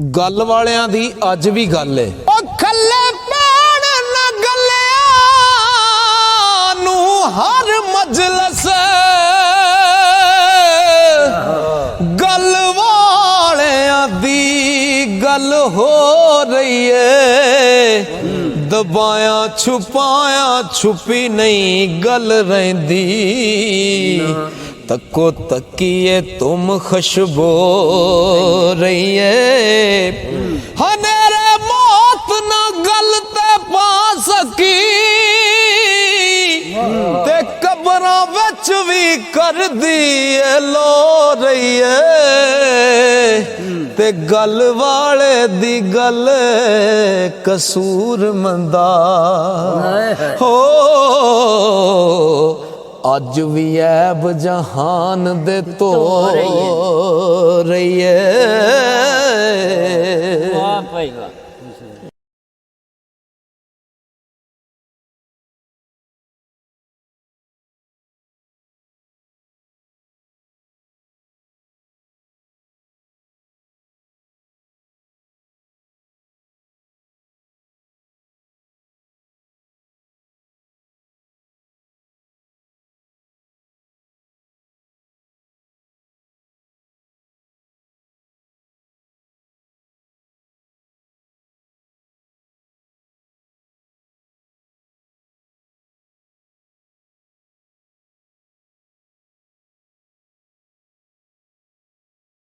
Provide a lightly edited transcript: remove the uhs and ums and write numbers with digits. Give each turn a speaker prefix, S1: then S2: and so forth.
S1: गल वालियां दी अज भी गल है।
S2: ओ खल्ले पैण न गलिया नू हर मजलस गल वालियां दी गल हो रही है। दबाया छुपाया छुपी नहीं गल रही। तको तकिए तुम खुशबो रही है। हनेरे मौत न गलते पा सकी ते कब्रां विच भी कर दी लो रही है। ते गल वाले दी गल कसूर मंदा हो अज भी ऐब जहान दे तो रही है।